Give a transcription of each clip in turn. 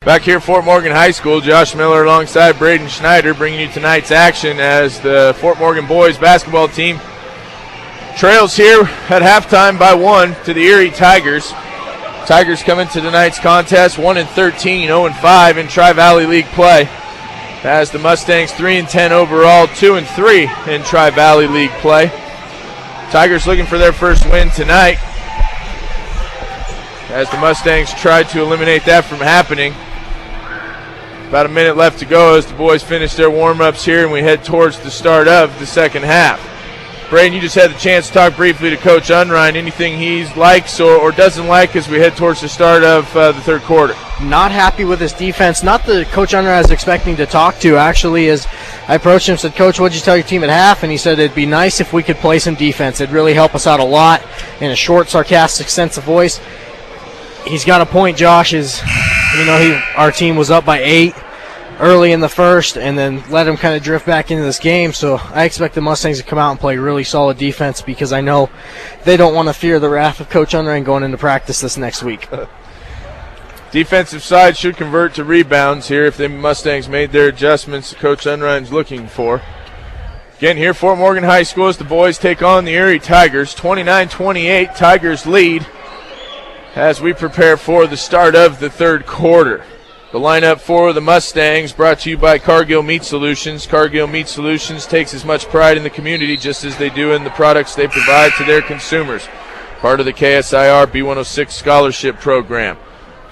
Back here at Fort Morgan High School, Josh Miller alongside Braden Schneider bringing you tonight's action as the Fort Morgan boys basketball team trails here at halftime by 1 to the Erie Tigers. Tigers come into tonight's contest 1-13, 0-5 in Tri-Valley League play. As the Mustangs 3-10 overall, 2-3 in Tri-Valley League play. Tigers looking for their first win tonight as the Mustangs tried to eliminate that from happening. About a minute left to go as the boys finish their warm-ups here and we head towards the start of the second half. Braden, you just had the chance to talk briefly to Coach Unrein. Anything he likes or doesn't like as we head towards the start of the third quarter? Not happy with his defense. Not the Coach Unrein is expecting to talk to, actually, as I approached him and said, Coach, what'd you tell your team at half? And he said it'd be nice if we could play some defense. It'd really help us out a lot in a short, sarcastic sense of voice. He's got a point, Josh, our team was up by 8 early in the first and then let him kind of drift back into this game. So I expect the Mustangs to come out and play really solid defense because I know they don't want to fear the wrath of Coach Unrein going into practice this next week. Defensive side should convert to rebounds here if the Mustangs made their adjustments that Coach Unrein's looking for. Again, here Fort Morgan High School as the boys take on the Erie Tigers. 29-28, Tigers lead as we prepare for the start of the third quarter. The lineup for the Mustangs brought to you by Cargill Meat Solutions. Cargill Meat Solutions takes as much pride in the community just as they do in the products they provide to their consumers. Part of the KSIR B106 scholarship program.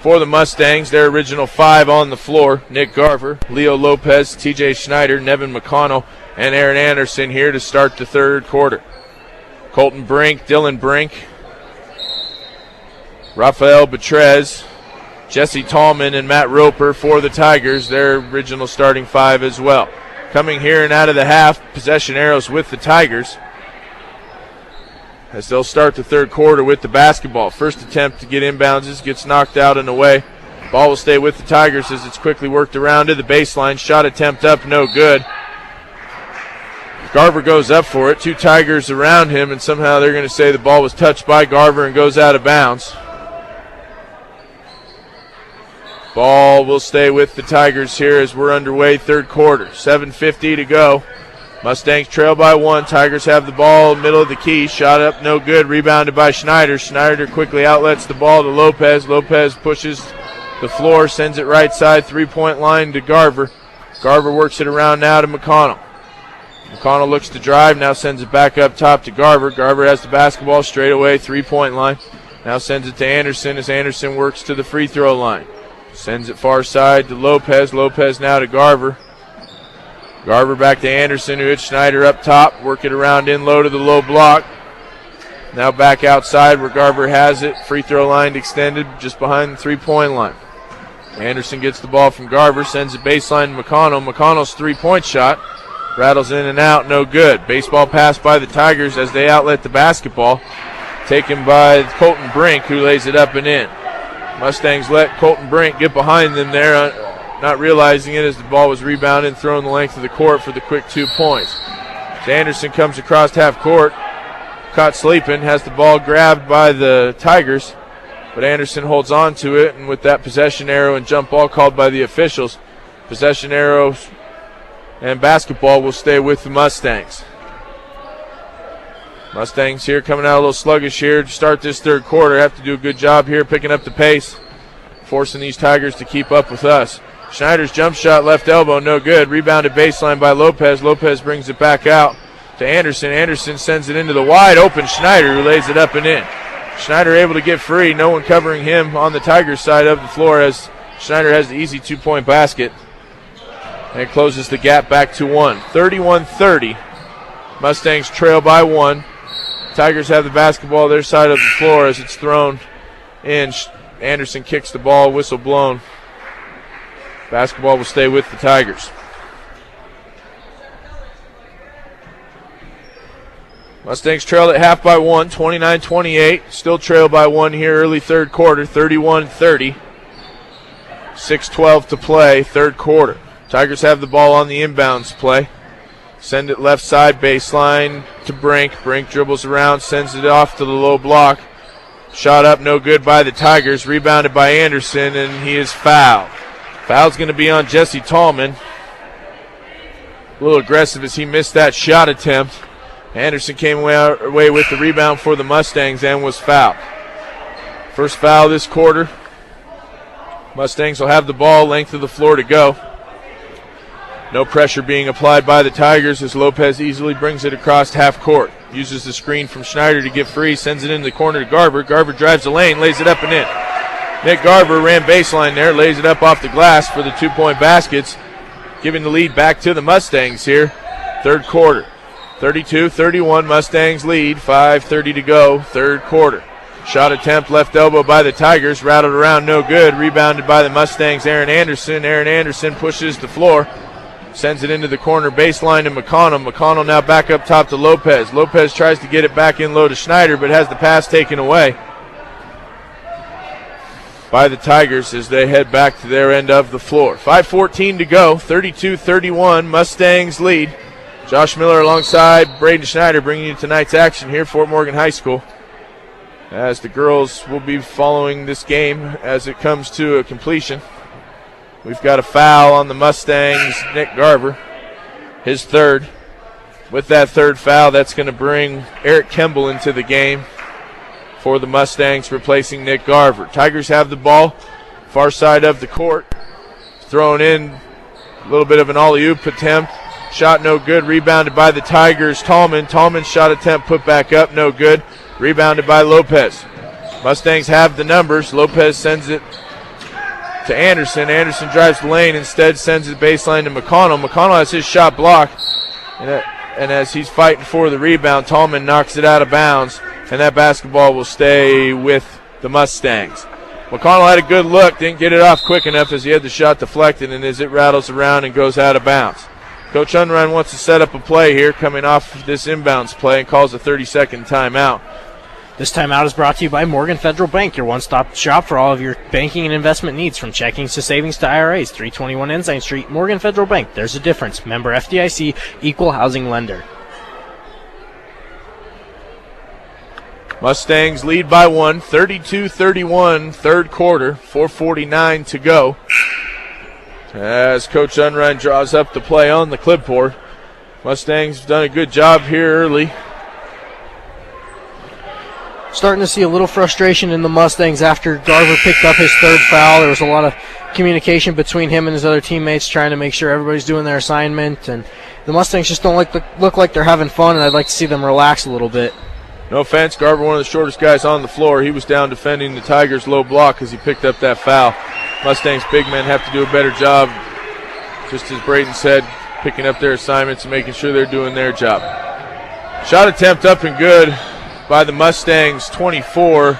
For the Mustangs, their original 5 on the floor: Nick Garver, Leo Lopez, TJ Schneider, Nevin McConnell, and Aaron Anderson here to start the third quarter. Colton Brink, Dylan Brink, Rafael Betrez, Jesse Tallman, and Matt Roper for the Tigers, their original starting 5 as well. Coming here and out of the half, possession arrows with the Tigers as they'll start the third quarter with the basketball. First attempt to get inbounds gets knocked out and away. Ball will stay with the Tigers as it's quickly worked around to the baseline. Shot attempt up, no good. Garver goes up for it. 2 Tigers around him, and somehow they're going to say the ball was touched by Garver and goes out of bounds. Ball will stay with the Tigers here as we're underway third quarter. 7:50 to go. Mustangs trail by 1. Tigers have the ball middle of the key. Shot up, no good. Rebounded by Schneider. Schneider quickly outlets the ball to Lopez. Lopez pushes the floor, sends it right side, 3-point line to Garver. Garver works it around now to McConnell. McConnell looks to drive, now sends it back up top to Garver. Garver has the basketball straight away, 3-point line. Now sends it to Anderson as Anderson works to the free throw line. Sends it far side to Lopez. Lopez now to Garver. Garver back to Anderson, who hits Schneider up top. Work it around in low to the low block. Now back outside where Garver has it. Free throw line extended just behind the 3-point line. Anderson gets the ball from Garver, sends it baseline to McConnell. McConnell's 3-point shot rattles in and out, no good. Baseball pass by the Tigers as they outlet the basketball. Taken by Colton Brink, who lays it up and in. Mustangs let Colton Brink get behind them there, not realizing it as the ball was rebounded and thrown the length of the court for the quick 2 points. As Anderson comes across half court, caught sleeping, has the ball grabbed by the Tigers, but Anderson holds on to it, and with that possession arrow and jump ball called by the officials, possession arrows and basketball will stay with the Mustangs. Mustangs here coming out a little sluggish here to start this third quarter. Have to do a good job here picking up the pace, forcing these Tigers to keep up with us. Schneider's jump shot, left elbow, no good. Rebounded baseline by Lopez. Lopez brings it back out to Anderson. Anderson sends it into the wide open Schneider, who lays it up and in. Schneider able to get free. No one covering him on the Tigers side of the floor as Schneider has the easy 2-point basket. And it closes the gap back to 1. 31-30. Mustangs trail by 1. Tigers have the basketball their side of the floor as it's thrown in. Anderson kicks the ball, whistle blown. Basketball will stay with the Tigers. Mustangs trail at half by 1, 29-28. Still trail by 1 here early third quarter, 31-30. 6:12 to play, third quarter. Tigers have the ball on the inbounds play. Send it left side baseline to Brink. Brink dribbles around, sends it off to the low block. Shot up, no good by the Tigers. Rebounded by Anderson, and he is fouled. Foul's going to be on Jesse Tallman. A little aggressive as he missed that shot attempt. Anderson came away with the rebound for the Mustangs and was fouled. First foul this quarter. Mustangs will have the ball, length of the floor to go. No pressure being applied by the Tigers as Lopez easily brings it across half court. Uses the screen from Schneider to get free, sends it into the corner to Garver. Garver drives the lane, lays it up and in. Nick Garver ran baseline there, lays it up off the glass for the 2-point baskets, giving the lead back to the Mustangs here. Third quarter. 32-31, Mustangs lead, 5:30 to go, third quarter. Shot attempt left elbow by the Tigers, rattled around, no good. Rebounded by the Mustangs, Aaron Anderson. Aaron Anderson pushes the floor, sends it into the corner baseline to McConnell. McConnell now back up top to Lopez. Lopez tries to get it back in low to Schneider, but has the pass taken away by the Tigers as they head back to their end of the floor. 5:14 to go, 32-31, Mustangs lead. Josh Miller alongside Braden Schneider bringing you tonight's action here, Fort Morgan High School, as the girls will be following this game as it comes to a completion. We've got a foul on the Mustangs, Nick Garver, his third. With that third foul, that's going to bring Eric Kemble into the game for the Mustangs, replacing Nick Garver. Tigers have the ball, far side of the court. Thrown in a little bit of an alley-oop attempt. Shot no good, rebounded by the Tigers. Tallman's shot attempt put back up, no good. Rebounded by Lopez. Mustangs have the numbers. Lopez sends it to Anderson. Anderson drives the lane, instead sends it baseline to McConnell. McConnell has his shot blocked, and as he's fighting for the rebound, Tallman knocks it out of bounds, and that basketball will stay with the Mustangs. McConnell had a good look, didn't get it off quick enough as he had the shot deflected, and as it rattles around and goes out of bounds. Coach Unrein wants to set up a play here coming off this inbounds play and calls a 30-second timeout. This timeout is brought to you by Morgan Federal Bank, your one-stop shop for all of your banking and investment needs, from checkings to savings to IRAs. 321 Ensign Street, Morgan Federal Bank. There's a difference. Member FDIC, equal housing lender. Mustangs lead by one, 32-31, third quarter, 4:49 to go. As Coach Unrein draws up the play on the clipboard. Mustangs have done a good job here early. Starting to see a little frustration in the Mustangs after Garver picked up his third foul. There was a lot of communication between him and his other teammates trying to make sure everybody's doing their assignment. And the Mustangs just don't look like they're having fun, and I'd like to see them relax a little bit. No offense, Garver, one of the shortest guys on the floor. He was down defending the Tigers' low block as he picked up that foul. Mustangs big men have to do a better job, just as Braden said, picking up their assignments and making sure they're doing their job. Shot attempt up and good by the Mustangs, 24.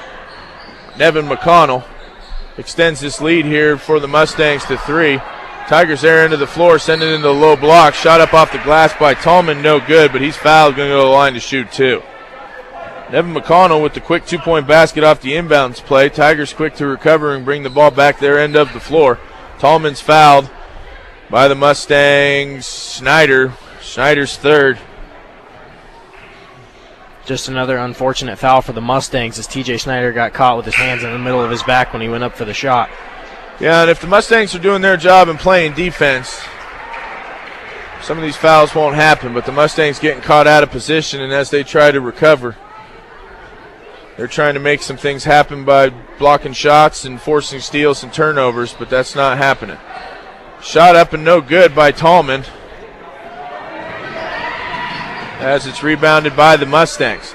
Nevin McConnell extends this lead here for the Mustangs to 3. Tigers there into the floor, send it into the low block. Shot up off the glass by Tallman, no good, but he's fouled, going to go to the line to shoot 2. Nevin McConnell with the quick 2-point basket off the inbounds play. Tigers quick to recover and bring the ball back their end of the floor. Tallman's fouled by the Mustangs. Schneider's third. Just another unfortunate foul for the Mustangs as TJ Schneider got caught with his hands in the middle of his back when he went up for the shot. Yeah, and if the Mustangs are doing their job and playing defense, some of these fouls won't happen, but the Mustangs getting caught out of position, and as they try to recover, they're trying to make some things happen by blocking shots and forcing steals and turnovers, but that's not happening. Shot up and no good by Tallman, as it's rebounded by the Mustangs.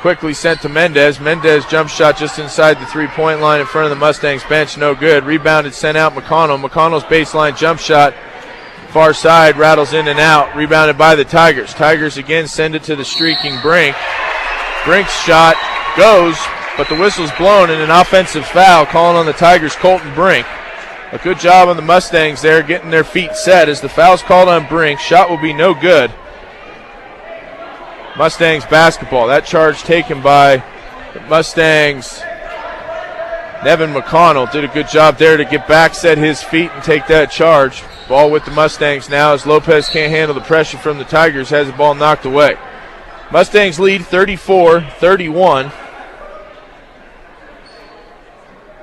Quickly sent to Mendez. Mendez jump shot just inside the three-point line in front of the Mustangs bench, no good. Rebounded, sent out McConnell. McConnell's baseline jump shot, far side, rattles in and out. Rebounded by the Tigers. Tigers again send it to the streaking Brink. Brink's shot goes, but the whistle's blown and an offensive foul calling on the Tigers' Colton Brink. A good job on the Mustangs there getting their feet set as the foul's called on Brink. Shot will be no good. Mustangs basketball. That charge taken by the Mustangs. Nevin McConnell did a good job there to get back, set his feet, and take that charge. Ball with the Mustangs now as Lopez can't handle the pressure from the Tigers, has the ball knocked away. Mustangs lead 34-31.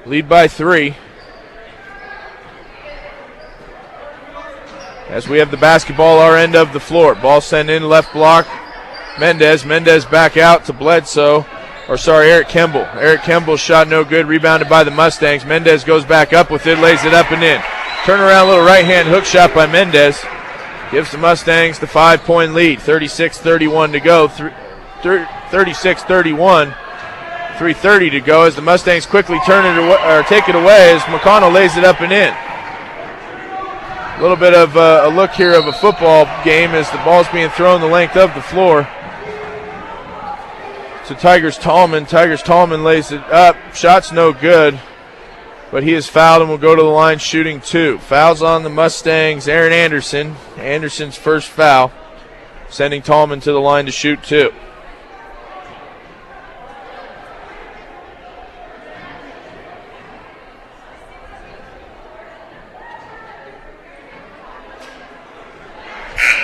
Lead by 3. As we have the basketball our end of the floor. Ball sent in left block. Mendez back out to Bledsoe. Eric Kimball. Eric Kimball's shot no good. Rebounded by the Mustangs. Mendez goes back up with it. Lays it up and in. Turnaround little right-hand hook shot by Mendez. Gives the Mustangs the 5-point lead. 36-31 to go. 36-31. 3:30 to go as the Mustangs quickly take it away as McConnell lays it up and in. A little bit of a look here of a football game as the ball's being thrown the length of the floor. So Tigers Tallman lays it up. Shot's no good, but he is fouled and will go to the line shooting 2. Fouls on the Mustangs. Aaron Anderson. Anderson's first foul, sending Tallman to the line to shoot 2.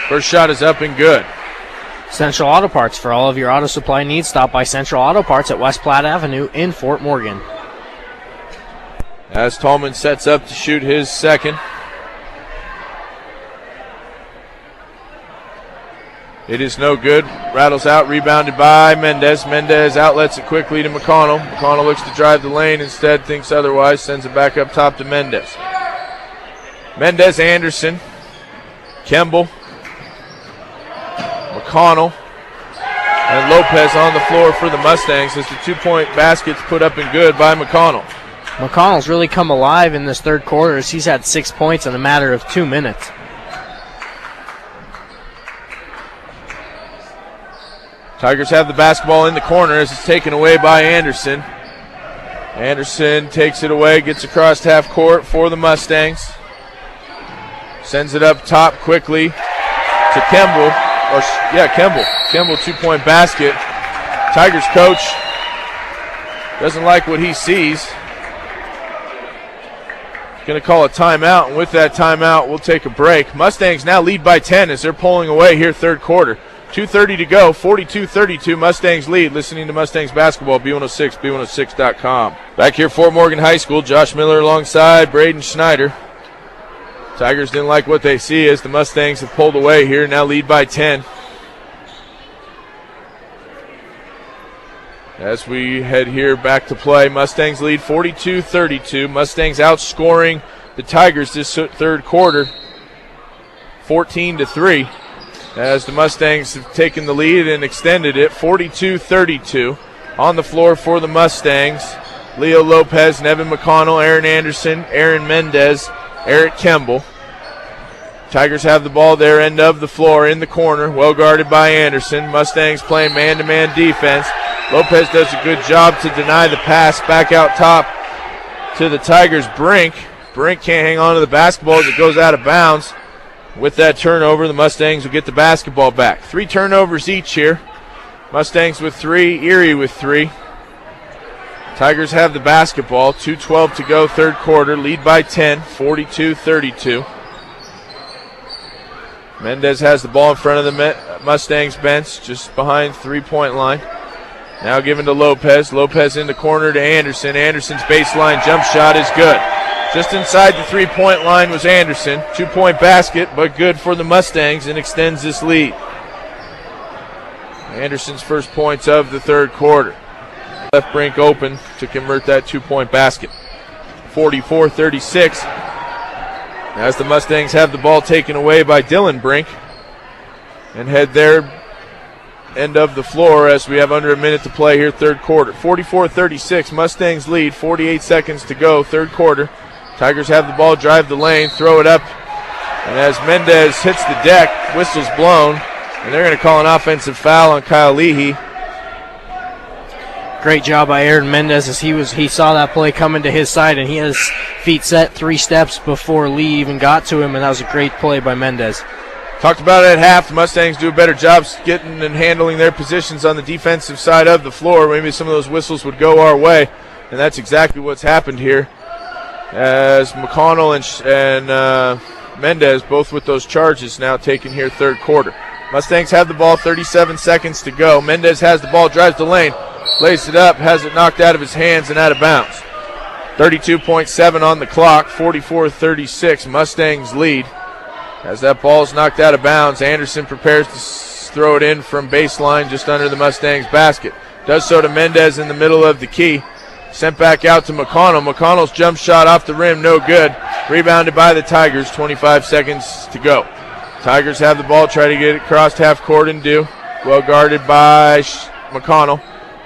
First shot is up and good. Central Auto Parts. For all of your auto supply needs, stop by Central Auto Parts at West Platte Avenue in Fort Morgan. As Tallman sets up to shoot his second. It is no good. Rattles out, rebounded by Mendez. Mendez outlets it quickly to McConnell. McConnell looks to drive the lane, instead thinks otherwise, sends it back up top to Mendez. Mendez, Anderson, Kimball, McConnell, and Lopez on the floor for the Mustangs as the 2-point basket's put up and good by McConnell. McConnell's really come alive in this third quarter as he's had 6 points in a matter of 2 minutes. Tigers have the basketball in the corner as it's taken away by Anderson. Anderson takes it away, gets across half court for the Mustangs. Sends it up top quickly to Kimball. Kimball, 2-point basket. Tigers coach doesn't like what he sees. Going to call a timeout, and with that timeout, we'll take a break. Mustangs now lead by 10 as they're pulling away here third quarter. 2:30 to go, 42-32, Mustangs lead. Listening to Mustangs basketball, B106, B106.com. Back here, Fort Morgan High School, Josh Miller alongside Braden Schneider. Tigers didn't like what they see as the Mustangs have pulled away here, now lead by 10. As we head here back to play, Mustangs lead 42-32. Mustangs outscoring the Tigers this third quarter, 14-3. As the Mustangs have taken the lead and extended it, 42-32. On the floor for the Mustangs, Leo Lopez, Nevin McConnell, Aaron Anderson, Aaron Mendez, Eric Kimball. Tigers have the ball their end of the floor in the corner, well guarded by Anderson. Mustangs playing man-to-man defense. Lopez does a good job to deny the pass back out top to the Tigers' Brink. Brink can't hang on to the basketball as it goes out of bounds. With that turnover, the Mustangs will get the basketball back. 3 turnovers each here. Mustangs with 3, Erie with 3. Tigers have the basketball. 2:12 to go, third quarter. Lead by 10, 42-32. Mendez has the ball in front of the Mustangs bench, just behind three-point line. Now given to Lopez. Lopez in the corner to Anderson. Anderson's baseline jump shot is good. Just inside the three-point line was Anderson. 2-point basket, but good for the Mustangs and extends this lead. Anderson's first points of the third quarter. Left Brink open to convert that 2-point basket. 44-36. As the Mustangs have the ball taken away by Dylan Brink and head their end of the floor as we have under a minute to play here third quarter. 44-36, Mustangs lead, 48 seconds to go, third quarter. Tigers have the ball, drive the lane, throw it up, and as Mendez hits the deck, whistle's blown, and they're going to call an offensive foul on Kyle Leahy. Great job by Aaron Mendez as he saw that play coming to his side, and he had his feet set 3 steps before Lee even got to him, and that was a great play by Mendez. Talked about it at half. The Mustangs do a better job getting and handling their positions on the defensive side of the floor. Maybe some of those whistles would go our way, and that's exactly what's happened here. As McConnell and Mendez both with those charges now taken here third quarter. Mustangs have the ball, 37 seconds to go. Mendez has the ball, drives the lane, lays it up, has it knocked out of his hands and out of bounds. 32.7 on the clock, 44-36, Mustangs lead. As that ball is knocked out of bounds, Anderson prepares to throw it in from baseline just under the Mustangs basket. Does so to Mendez in the middle of the key. Sent back out to McConnell. McConnell's jump shot off the rim, no good. Rebounded by the Tigers, 25 seconds to go. Tigers have the ball, try to get it across half court and do. Well guarded by McConnell.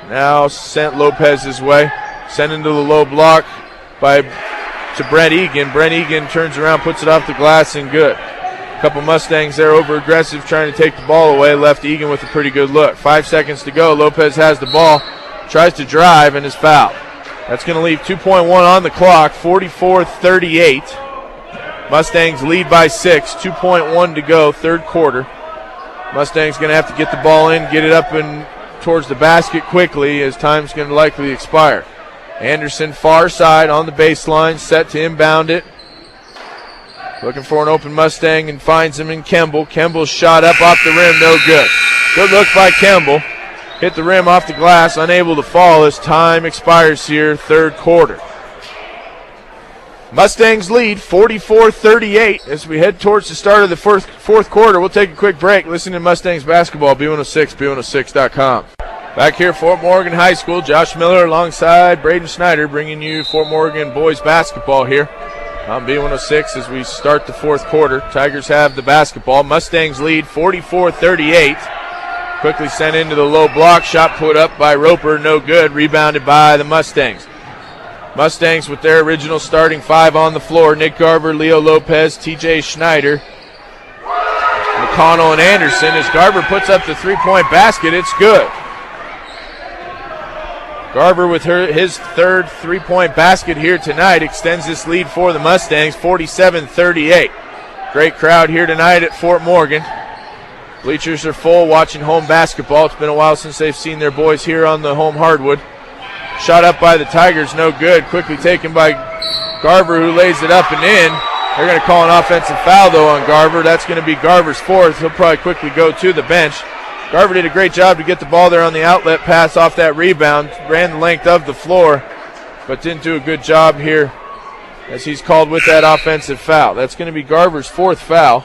Now sent Lopez's way. Sent into the low block to Brent Egan. Brent Egan turns around, puts it off the glass, and good. A couple Mustangs there over aggressive, trying to take the ball away. Left Egan with a pretty good look. 5 seconds to go. Lopez has the ball, tries to drive, and is fouled. That's going to leave 2.1 on the clock, 44-38. Mustangs lead by 6, 2.1 to go, third quarter. Mustangs going to have to get the ball in, get it up and towards the basket quickly as time's going to likely expire. Anderson far side on the baseline, set to inbound it. Looking for an open Mustang and finds him in Kemble. Kemble's shot up off the rim, no good. Good look by Kemble. Hit the rim off the glass, unable to fall as time expires here, third quarter. Mustangs lead 44-38 as we head towards the start of the fourth quarter. We'll take a quick break. Listen to Mustangs basketball, B106, B106.com. Back here at Fort Morgan High School, Josh Miller alongside Braden Schneider bringing you Fort Morgan boys basketball here on B106 as we start the fourth quarter. Tigers have the basketball. Mustangs lead 44-38. Quickly sent into the low block. Shot put up by Roper, no good. Rebounded by the Mustangs. Mustangs with their original starting five on the floor. Nick Garver, Leo Lopez, TJ Schneider, McConnell, and Anderson. As Garver puts up the three-point basket, it's good. Garver with his third three-point basket here tonight extends this lead for the Mustangs, 47-38. Great crowd here tonight at Fort Morgan. Bleachers are full watching home basketball. It's been a while since they've seen their boys here on the home hardwood. Shot up by the Tigers, no good. Quickly taken by Garver, who lays it up and in. They're going to call an offensive foul, though, on Garver. That's going to be Garver's fourth. He'll probably quickly go to the bench. Garver did a great job to get the ball there on the outlet pass off that rebound. Ran the length of the floor, but didn't do a good job here as he's called with that offensive foul. That's going to be Garver's fourth foul.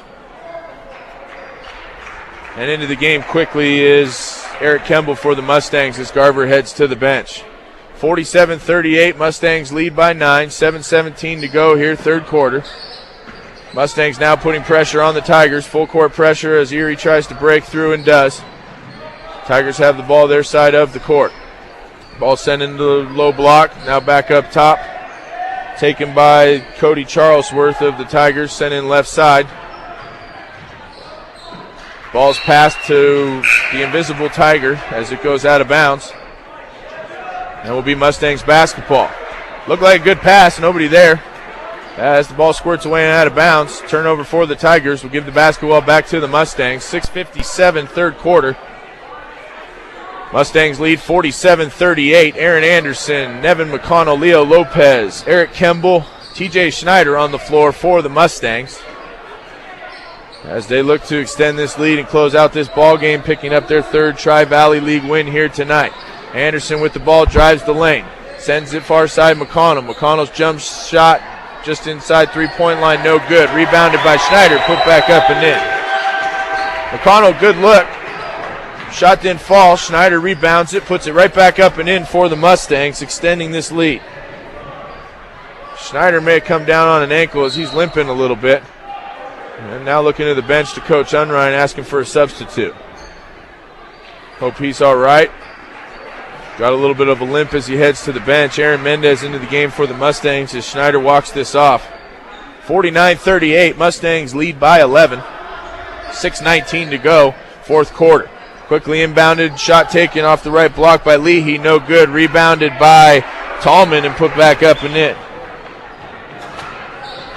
And into the game quickly is Eric Kemble for the Mustangs as Garver heads to the bench. 47-38, Mustangs lead by 9, 7:17 to go here, third quarter. Mustangs now putting pressure on the Tigers, full court pressure as Erie tries to break through and does. Tigers have the ball their side of the court. Ball sent into the low block, now back up top. Taken by Cody Charlesworth of the Tigers, sent in left side. Ball's passed to the invisible Tiger as it goes out of bounds. And will be Mustangs basketball. Looked like a good pass, nobody there. As the ball squirts away and out of bounds, turnover for the Tigers. Will give the basketball back to the Mustangs. 6:57, third quarter. Mustangs lead 47-38. Aaron Anderson, Nevin McConnell, Leo Lopez, Eric Kemble, TJ Schneider on the floor for the Mustangs as they look to extend this lead and close out this ball game, picking up their third Tri-Valley League win here tonight. Anderson with the ball, drives the lane, sends it far side McConnell. McConnell's jump shot just inside three-point line, no good. Rebounded by Schneider, put back up and in. McConnell, good look. Shot didn't fall. Schneider rebounds it, puts it right back up and in for the Mustangs, extending this lead. Schneider may come down on an ankle as he's limping a little bit. And now looking to the bench to Coach Unrein, asking for a substitute. Hope he's all right. Got a little bit of a limp as he heads to the bench. Aaron Mendez into the game for the Mustangs as Schneider walks this off. 49-38, Mustangs lead by 11. 6:19 to go, fourth quarter. Quickly inbounded, shot taken off the right block by Leahy, no good. Rebounded by Tallman and put back up and in.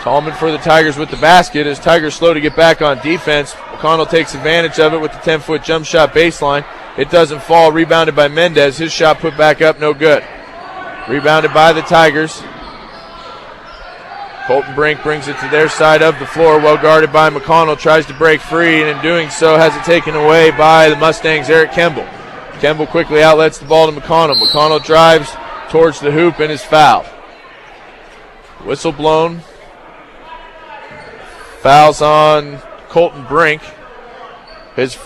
Tallman for the Tigers with the basket as Tigers slow to get back on defense. McConnell takes advantage of it with the 10-foot jump shot baseline. It doesn't fall, rebounded by Mendez. His shot put back up, no good. Rebounded by the Tigers. Colton Brink brings it to their side of the floor, well guarded by McConnell, tries to break free, and in doing so has it taken away by the Mustangs' Eric Kemble. Kemble quickly outlets the ball to McConnell. McConnell drives towards the hoop and is fouled. Whistle blown. Fouls on Colton Brink. Is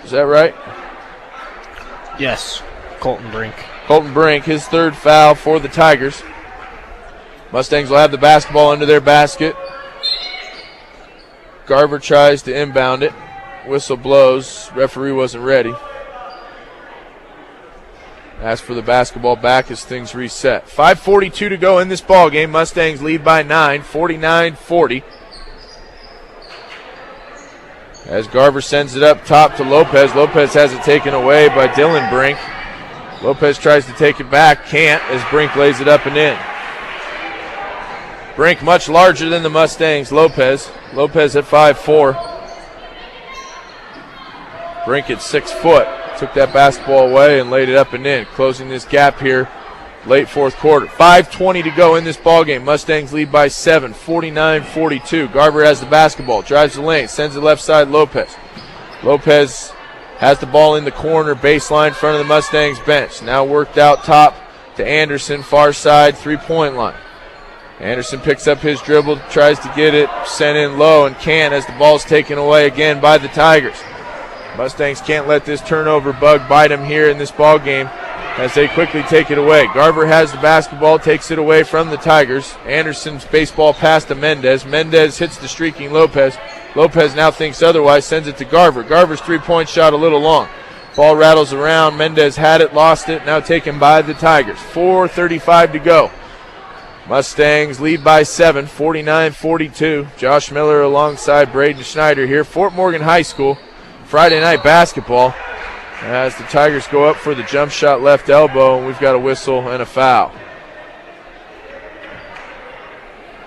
that right? Yes, Colton Brink. Colton Brink, his third foul for the Tigers. Mustangs will have the basketball under their basket. Garver tries to inbound it. Whistle blows. Referee wasn't ready. Ask for the basketball back as things reset. 5:42 to go in this ball game. Mustangs lead by 9, 49-40. As Garver sends it up top to Lopez. Lopez has it taken away by Dylan Brink. Lopez tries to take it back. Can't as Brink lays it up and in. Brink much larger than the Mustangs. Lopez at 5'4". Brink at 6 foot. Took that basketball away and laid it up and in. Closing this gap here late fourth quarter. 5:20 to go in this ball game. Mustangs lead by 7, 49-42. Garver has the basketball. Drives the lane. Sends it left side Lopez. Lopez has the ball in the corner. Baseline front of the Mustangs bench. Now worked out top to Anderson. Far side 3-point line. Anderson picks up his dribble. Tries to get it. Sent in low and can't as the ball's taken away again by the Tigers. Mustangs can't let this turnover bug bite them here in this ball game as they quickly take it away. Garver has the basketball, takes it away from the Tigers. Anderson's baseball pass to Mendez. Mendez hits the streaking Lopez. Lopez now thinks otherwise, sends it to Garver. Garver's three-point shot a little long. Ball rattles around. Mendez had it, lost it, now taken by the Tigers. 4:35 to go. Mustangs lead by 7, 49-42. Josh Miller alongside Braden Schneider here. Fort Morgan High School. Friday night basketball as the Tigers go up for the jump shot left elbow, and we've got a whistle and a foul.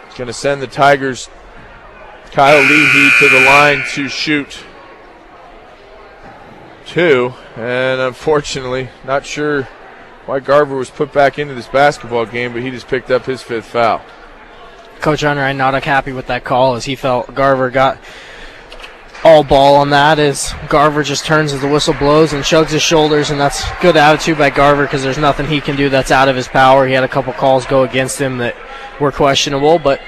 It's going to send the Tigers' Kyle Leahy to the line to shoot 2, and unfortunately, not sure why Garver was put back into this basketball game, but he just picked up his 5th foul. Coach Unrein not happy with that call as he felt Garver got all ball on that as Garver just turns as the whistle blows and shrugs his shoulders, and that's good attitude by Garver because there's nothing he can do that's out of his power. He had a couple calls go against him that were questionable, but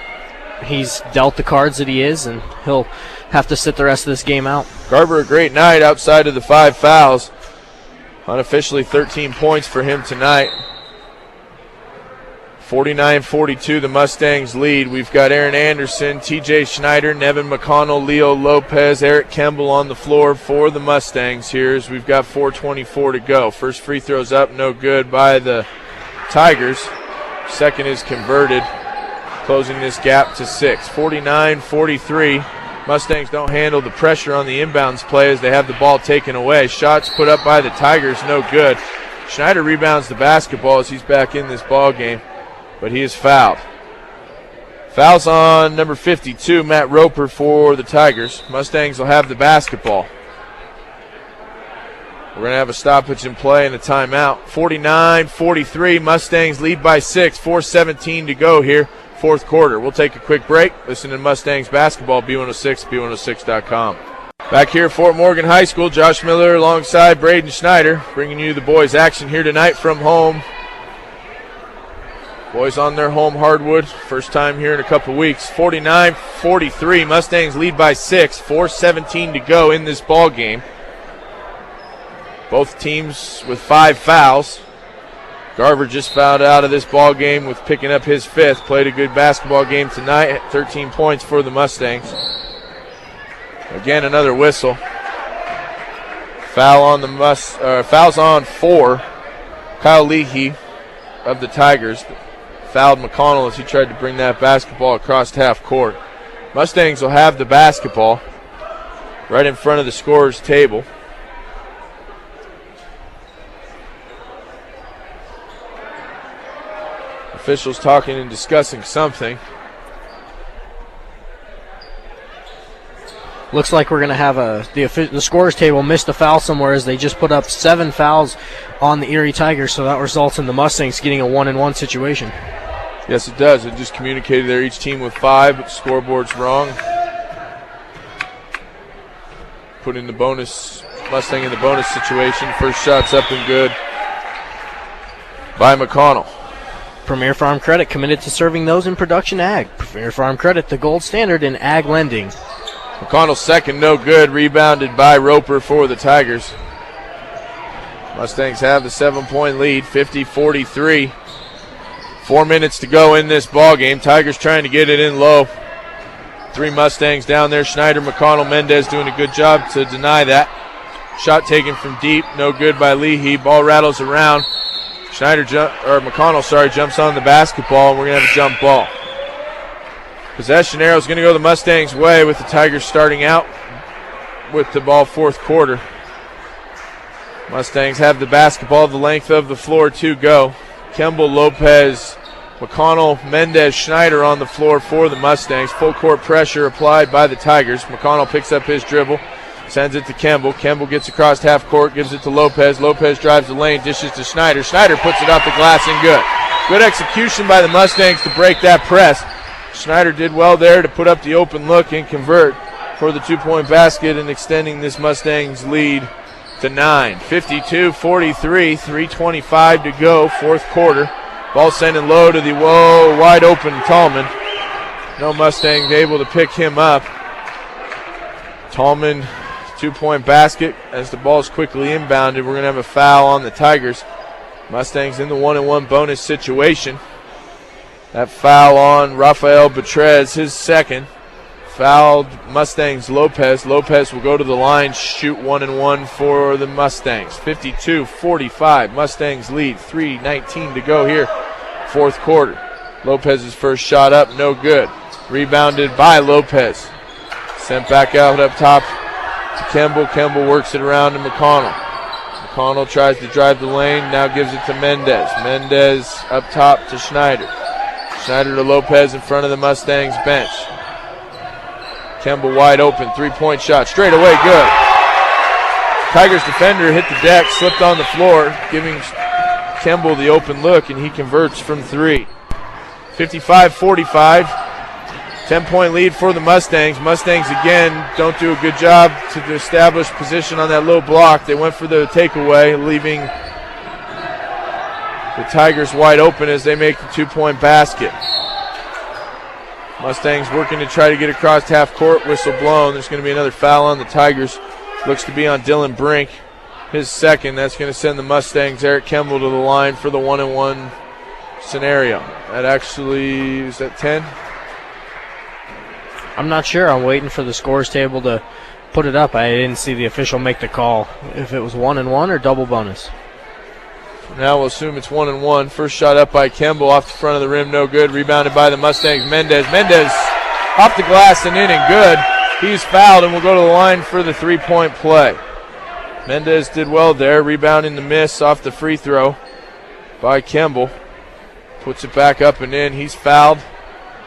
he's dealt the cards that he is, and he'll have to sit the rest of this game out. Garver, a great night outside of the 5 fouls. Unofficially 13 points for him tonight. 49-42, the Mustangs lead. We've got Aaron Anderson, TJ Schneider, Nevin McConnell, Leo Lopez, Eric Kemble on the floor for the Mustangs here as we've got 4:24 to go. First free throw's up, no good by the Tigers. Second is converted, closing this gap to 6. 49-43. Mustangs don't handle the pressure on the inbounds play as they have the ball taken away. Shots put up by the Tigers, no good. Schneider rebounds the basketball as he's back in this ball game, but he is fouled. Fouls on number 52, Matt Roper for the Tigers. Mustangs will have the basketball. We're going to have a stoppage in play and a timeout. 49-43, Mustangs lead by 6, 4:17 to go here, fourth quarter. We'll take a quick break. Listen to Mustangs basketball, B106, B106.com. Back here at Fort Morgan High School, Josh Miller alongside Braden Schneider, bringing you the boys' action here tonight from home. Boys on their home hardwood, first time here in a couple weeks. 49-43, Mustangs lead by 6, 4:17 to go in this ball game. Both teams with 5 fouls. Garver just fouled out of this ball game with picking up his 5th. Played a good basketball game tonight. 13 points for the Mustangs. Again, another whistle. Fouls on 4. Kyle Leahy of the Tigers fouled McConnell as he tried to bring that basketball across half court. Mustangs will have the basketball right in front of the scorer's table. Officials talking and discussing something. Looks like we're going to have the scorer's table missed a foul somewhere as they just put up 7 fouls on the Erie Tigers, so that results in the Mustangs getting a 1-and-1 situation. Yes, it does. It just communicated there each team with 5, but the scoreboard's wrong. Putting the Mustang in the bonus situation. First shot's up and good by McConnell. Premier Farm Credit, committed to serving those in production ag. Premier Farm Credit, the gold standard in ag lending. McConnell's second, no good. Rebounded by Roper for the Tigers. Mustangs have the 7-point lead, 50-43. 4 minutes to go in this ball game. Tigers trying to get it in low. 3 Mustangs down there. Schneider, McConnell, Mendez doing a good job to deny that. Shot taken from deep, no good by Leahy. Ball rattles around. McConnell jumps on the basketball, and we're going to have a jump ball. Possession arrow is going to go the Mustangs' way with the Tigers starting out with the ball fourth quarter. Mustangs have the basketball the length of the floor to go. Kemble, Lopez, McConnell, Mendez, Schneider on the floor for the Mustangs. Full court pressure applied by the Tigers. McConnell picks up his dribble, sends it to Kemble. Kemble gets across half court, gives it to Lopez. Lopez drives the lane, dishes to Schneider. Schneider puts it off the glass and good. Good execution by the Mustangs to break that press. Schneider did well there to put up the open look and convert for the 2-point basket and extending this Mustangs lead to 9. 52-43, 3:25 to go, fourth quarter. Ball sending low to the wide open Tallman. No Mustang able to pick him up. Tallman, 2-point basket as the ball is quickly inbounded. We're going to have a foul on the Tigers. Mustangs in the 1-and-1 bonus situation. That foul on Rafael Betrez, his second. Fouled Mustangs Lopez. Lopez will go to the line, shoot 1-and-1 for the Mustangs. 52-45, Mustangs lead, 3:19 to go here, fourth quarter. Lopez's first shot up, no good. Rebounded by Lopez. Sent back out up top to Kemble. Kemble works it around to McConnell. McConnell tries to drive the lane, now gives it to Mendez. Mendez up top to Schneider. Schneider to Lopez in front of the Mustangs bench. Kemble wide open, 3-point shot, straight away, good. Tigers defender hit the deck, slipped on the floor, giving Kemble the open look, and he converts from 3. 55-45, 10-point lead for the Mustangs. Mustangs again don't do a good job to establish position on that low block. They went for the takeaway, leaving the Tigers wide open as they make the 2-point basket. Mustangs working to try to get across half court, whistle blown. There's going to be another foul on the Tigers. Looks to be on Dylan Brink, his second. That's going to send the Mustangs, Eric Kemble, to the line for the 1-and-1 scenario. That actually, is that 10? I'm not sure. I'm waiting for the scores table to put it up. I didn't see the official make the call if it was 1-and-1 or double bonus. Now we'll assume it's 1-and-1. First shot up by Kemble off the front of the rim, no good. Rebounded by the Mustangs. Mendez off the glass and in and good. He's fouled and will go to the line for the 3-point play. Mendez did well there, rebounding the miss off the free throw by Kemble. Puts it back up and in. He's fouled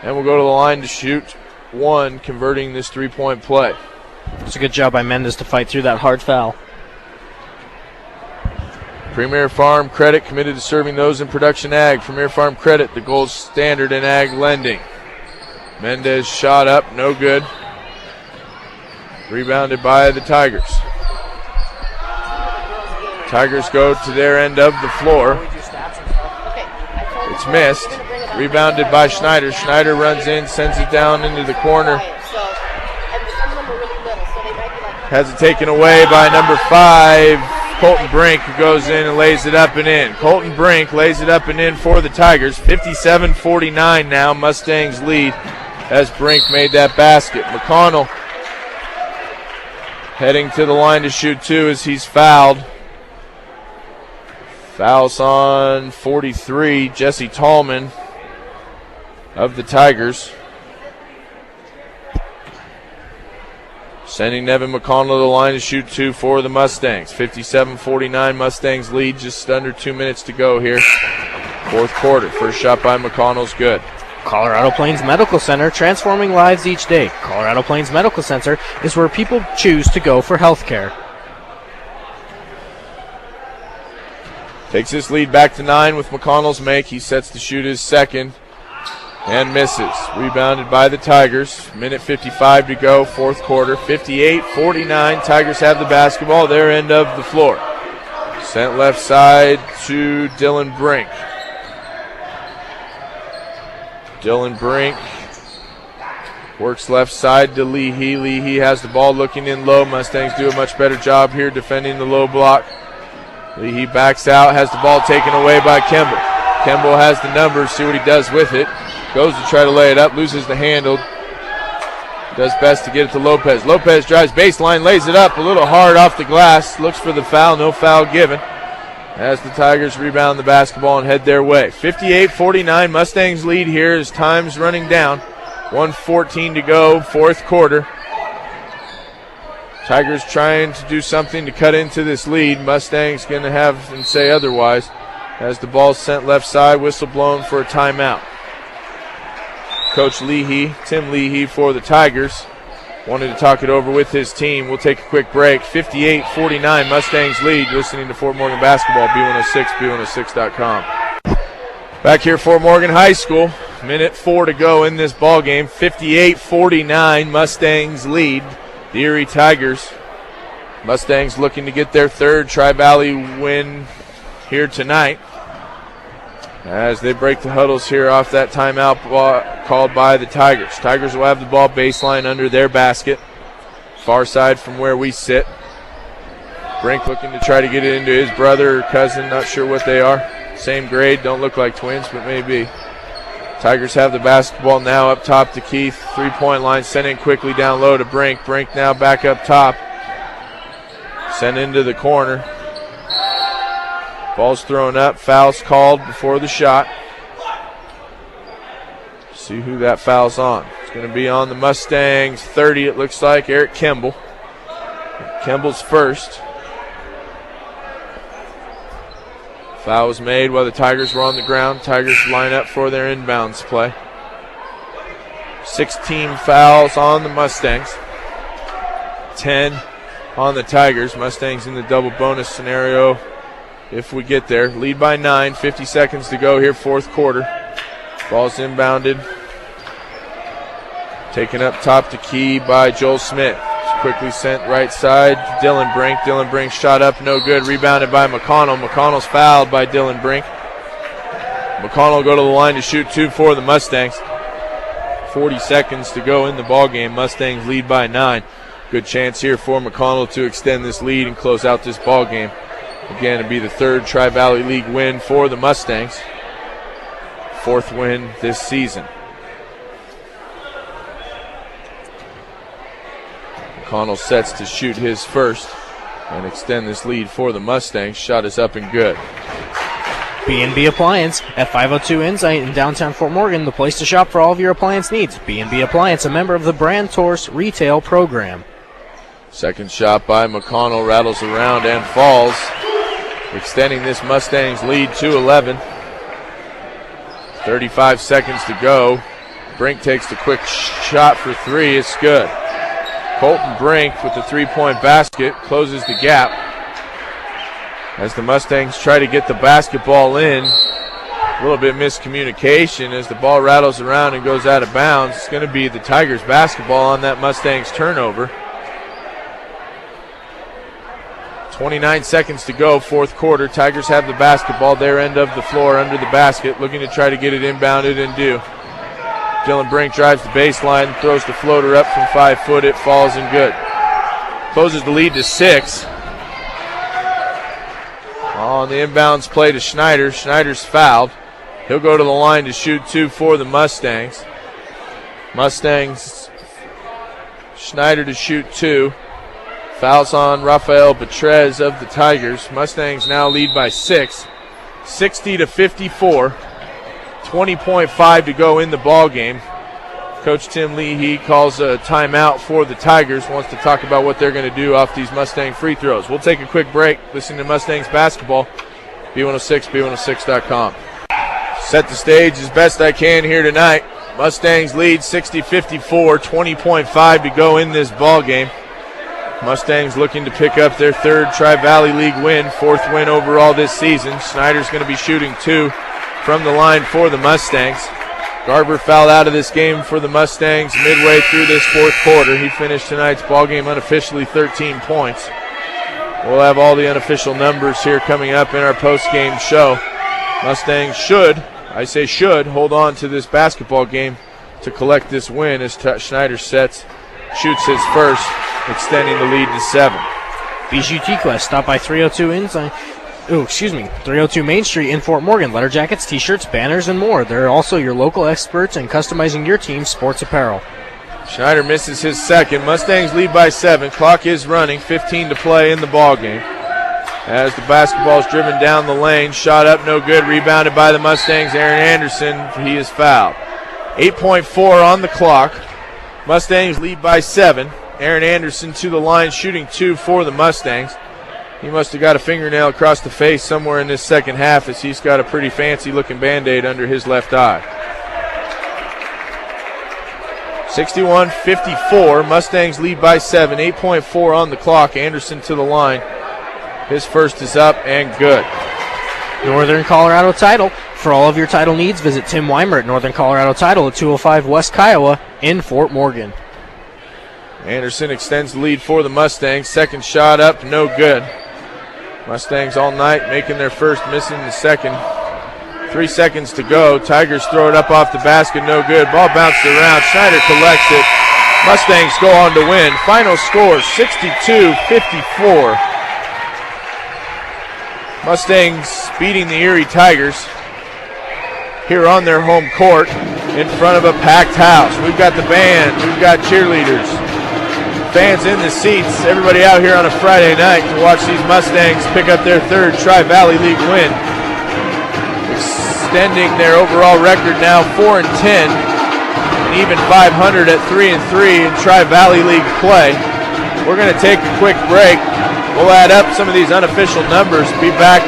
and will go to the line to shoot one, converting this 3-point play. It's a good job by Mendez to fight through that hard foul. Premier Farm Credit, committed to serving those in production ag. Premier Farm Credit, the gold standard in ag lending. Mendez shot up, no good. Rebounded by the Tigers. Tigers go to their end of the floor. It's missed. Rebounded by Schneider. Schneider runs in, sends it down into the corner. Has it taken away by number 5. Colton Brink, who goes in and lays it up and in. Colton Brink lays it up and in for the Tigers. 57-49 now. Mustangs lead as Brink made that basket. McConnell heading to the line to shoot 2 as he's fouled. Fouls on 43, Jesse Tallman of the Tigers. Sending Nevin McConnell to the line to shoot 2 for the Mustangs. 57-49, Mustangs lead, just under 2 minutes to go here. Fourth quarter, first shot by McConnell's good. Colorado Plains Medical Center, transforming lives each day. Colorado Plains Medical Center is where people choose to go for health care. Takes this lead back to 9 with McConnell's make. He sets to shoot his second and misses. Rebounded by the Tigers. Minute 55 to go, fourth quarter. 58-49. Tigers have the basketball, their end of the floor. Sent left side to Dylan Brink. Dylan Brink Works left side to Leahy. Leahy has the ball looking in low. Mustangs do a much better job here defending the low block. Leahy backs out, has the ball taken away by Kimball. Kimball has the numbers, see what he does with it. Goes to try to lay it up, loses the handle. Does best to get it to Lopez. Lopez drives baseline, lays it up a little hard off the glass. Looks for the foul, no foul given. As the Tigers rebound the basketball and head their way. 58-49, Mustangs lead here as time's running down. 1:14 to go, fourth quarter. Tigers trying to do something to cut into this lead. Mustangs going to have them say otherwise. As the ball's sent left side, whistle blown for a timeout. Coach Leahy, Tim Leahy for the Tigers, wanted to talk it over with his team. We'll take a quick break. 58-49, Mustangs lead. Listening to Fort Morgan Basketball, B106, B106.com. Back here for Morgan High School. Minute 4 to go in this ball game. 58-49, Mustangs lead. The Erie Tigers. Mustangs looking to get their third Tri-Valley win here tonight, as they break the huddles here off that timeout called by the Tigers. Tigers will have the ball baseline under their basket, far side from where we sit. Brink looking to try to get it into his brother or cousin, not sure what they are. Same grade, don't look like twins, but maybe. Tigers have the basketball now up top to Keith. Three-point line, sent in quickly down low to Brink. Brink now back up top. Sent into the corner. Ball's thrown up, foul's called before the shot. See who that foul's on. It's going to be on the Mustangs 30, it looks like, Eric Kimball. Kimball's first. Foul was made while the Tigers were on the ground. Tigers line up for their inbounds play. 16 fouls on the Mustangs. 10 on the Tigers. Mustangs in the double bonus scenario if we get there. Lead by 9, 50 seconds to go here, fourth quarter. Ball's inbounded. Taken up top to key by Joel Smith. Quickly sent right side to Dylan Brink. Dylan Brink shot up, no good. Rebounded by McConnell. McConnell's fouled by Dylan Brink. McConnell will go to the line to shoot two for the Mustangs. 40 seconds to go in the ball game. Mustangs lead by 9. Good chance here for McConnell to extend this lead and close out this ball game. Again, it'll be the third Tri-Valley League win for the Mustangs. Fourth win this season. McConnell sets to shoot his first and extend this lead for the Mustangs. Shot is up and good. B&B Appliance at 502 Insight in downtown Fort Morgan, the place to shop for all of your appliance needs. B&B Appliance, a member of the Brand Tours retail program. Second shot by McConnell, rattles around and falls, extending this Mustangs lead to 11. 35 seconds to go. Brink takes the quick shot for three. It's good. Colton Brink with the three-point basket closes the gap as the Mustangs try to get the basketball in. A little bit miscommunication as the ball rattles around and goes out of bounds. It's going to be the Tigers basketball on that Mustangs turnover. 29 seconds to go, fourth quarter. Tigers have the basketball, their end of the floor under the basket, looking to try to get it inbounded and do. Dylan Brink drives the baseline, throws the floater up from 5 foot. It falls and good. Closes the lead to 6. On the inbounds play to Schneider. Schneider's fouled. He'll go to the line to shoot two for the Mustangs. Mustangs, Schneider to shoot two. Fouls on Rafael Betrez of the Tigers. Mustangs now lead by 6. 60-54. 20.5 to go in the ball game. Coach Tim Leahy calls a timeout for the Tigers, wants to talk about what they're going to do off these Mustang free throws. We'll take a quick break, listening to Mustangs basketball, B106, B106.com. Set the stage as best I can here tonight. Mustangs lead 60-54, 20.5 to go in this ball game. Mustangs looking to pick up their third Tri-Valley League win, fourth win overall this season. Snyder's going to be shooting two from the line for the Mustangs. Garber fouled out of this game for the Mustangs midway through this fourth quarter. He finished tonight's ball game unofficially 13 points. We'll have all the unofficial numbers here coming up in our post-game show. Mustangs should, I say should, hold on to this basketball game to collect this win as Schneider shoots his first, extending the lead to 7. Bijou Quest, stop by 302 Main Street in Fort Morgan. Letter jackets, t-shirts, banners, and more. They're also your local experts in customizing your team's sports apparel. Schneider misses his second. Mustangs lead by 7. Clock is running. 15 to play in the ball game. As the basketball is driven down the lane, shot up, no good. Rebounded by the Mustangs. Aaron Anderson, he is fouled. 8.4 on the clock. Mustangs lead by 7. Aaron Anderson to the line, shooting 2 for the Mustangs. He must have got a fingernail across the face somewhere in this second half, as he's got a pretty fancy-looking Band-Aid under his left eye. 61-54. Mustangs lead by 7. 8.4 on the clock. Anderson to the line. His first is up and good. Northern Colorado Title. For all of your title needs, visit Tim Weimer at Northern Colorado Title at 205 West Kiowa in Fort Morgan. Anderson extends the lead for the Mustangs. Second shot up, no good. Mustangs all night making their first, missing the second. 3 seconds to go. Tigers throw it up off the basket, no good. Ball bounced around. Schneider collects it. Mustangs go on to win. Final score 62-54. Mustangs beating the Erie Tigers here on their home court in front of a packed house. We've got the band, we've got cheerleaders, fans in the seats, everybody out here on a Friday night to watch these Mustangs pick up their third Tri-Valley League win, extending their overall record now 4-10, and even 500 at 3-3 in Tri-Valley League play. We're going to take a quick break. We'll add up some of these unofficial numbers, be back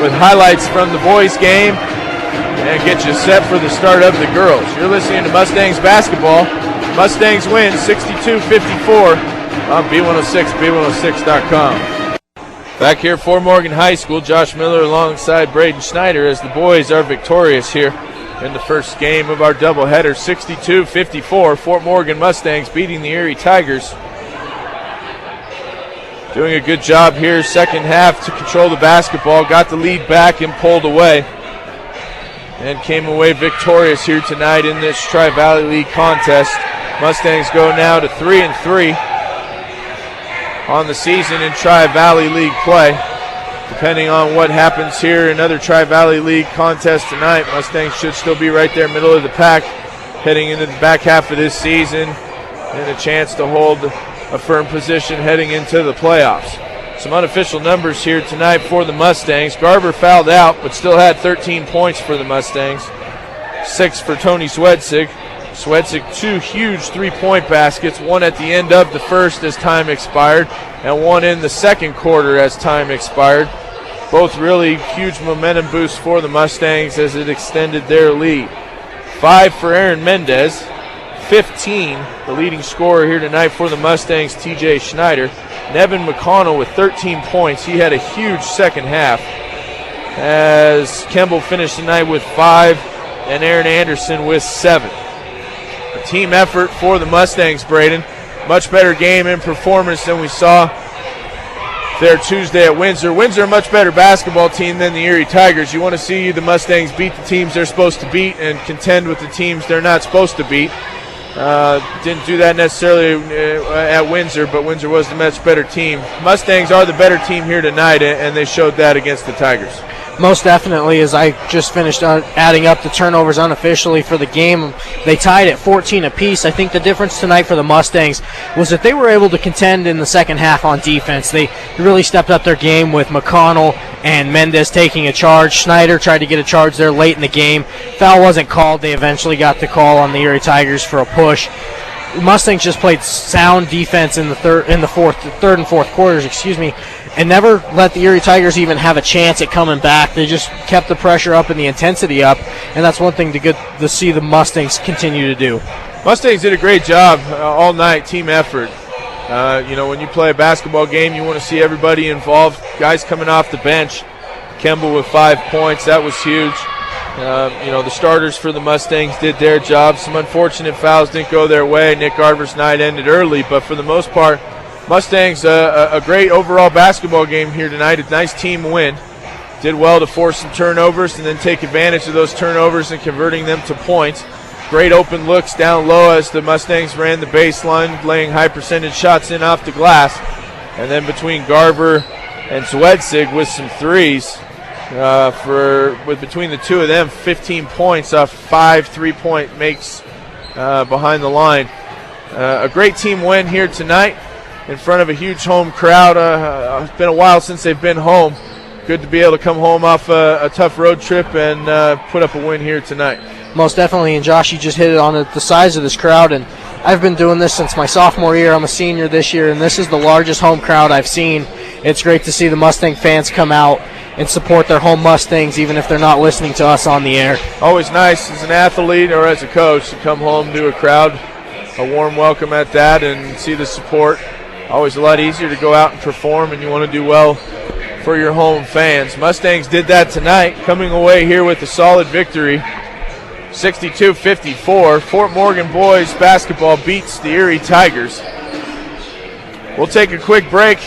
with highlights from the boys' game, and get you set for the start of the girls. You're listening to Mustangs basketball. Mustangs win 62-54 on B106, B106.com. Back here for Morgan High School, Josh Miller alongside Braden Schneider as the boys are victorious here in the first game of our doubleheader. 62-54, Fort Morgan Mustangs beating the Erie Tigers. Doing a good job here second half to control the basketball, got the lead back and pulled away, and came away victorious here tonight in this Tri-Valley League contest. Mustangs go now to 3-3 on the season in Tri-Valley League play. Depending on what happens here in other Tri-Valley League contests tonight, Mustangs should still be right there middle of the pack heading into the back half of this season, and a chance to hold a firm position heading into the playoffs. Some unofficial numbers here tonight for the Mustangs. Garber fouled out, but still had 13 points for the Mustangs. 6 for Tony Swedzig. Swedzig 2 huge three-point baskets, one at the end of the first as time expired, and one in the second quarter as time expired. Both really huge momentum boosts for the Mustangs as it extended their lead. 5 for Aaron Mendez. 15, the leading scorer here tonight for the Mustangs, TJ Schneider. Nevin McConnell with 13 points. He had a huge second half as Kemble finished the night with 5 and Aaron Anderson with 7. A team effort for the Mustangs, Braden. Much better game and performance than we saw there Tuesday at Windsor. Windsor a much better basketball team than the Erie Tigers. You want to see the Mustangs beat the teams they're supposed to beat and contend with the teams they're not supposed to beat. Didn't do that necessarily at Windsor, but Windsor was the much better team. Mustangs are the better team here tonight, and they showed that against the Tigers. Most definitely, as I just finished adding up the turnovers unofficially for the game. They tied at 14 apiece. I think the difference tonight for the Mustangs was that they were able to contend in the second half on defense. They really stepped up their game with McConnell and Mendez taking a charge. Schneider tried to get a charge there late in the game. Foul wasn't called. They eventually got the call on the Erie Tigers for a push. Mustangs just played sound defense in the third and fourth quarters, and never let the Erie Tigers even have a chance at coming back. They just kept the pressure up and the intensity up, and that's one thing to see the Mustangs continue to do. Mustangs did a great job all night, team effort. When you play a basketball game, you want to see everybody involved. Guys coming off the bench, Kemble with 5 points, that was huge. The starters for the Mustangs did their job. Some unfortunate fouls didn't go their way. Nick Garver's night ended early, but for the most part, Mustangs a great overall basketball game here tonight. A nice team win. Did well to force some turnovers and then take advantage of those turnovers and converting them to points. Great open looks down low as the Mustangs ran the baseline, laying high percentage shots in off the glass. And then between Garver and Zwedzig with some threes. Between the two of them, 15 points off 5 3-point makes behind the line. A great team win here tonight in front of a huge home crowd. It's been a while since they've been home. Good to be able to come home off a tough road trip and put up a win here tonight. Most definitely, and Josh, you just hit it on the size of this crowd, and I've been doing this since my sophomore year. I'm a senior this year, and this is the largest home crowd I've seen. It's great to see the Mustang fans come out and support their home Mustangs, even if they're not listening to us on the air. Always nice as an athlete or as a coach to come home to a crowd, a warm welcome at that, and see the support. Always a lot easier to go out and perform, and you want to do well for your home fans. Mustangs did that tonight, coming away here with a solid victory, 62-54. Fort Morgan boys basketball beats the Erie Tigers. We'll take a quick break,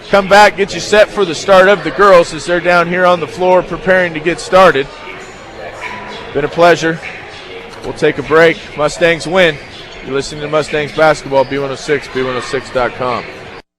come back, get you set for the start of the girls as they're down here on the floor preparing to get started. Been a pleasure. We'll take a break. Mustangs win. You're listening to Mustangs basketball, B106, B106.com.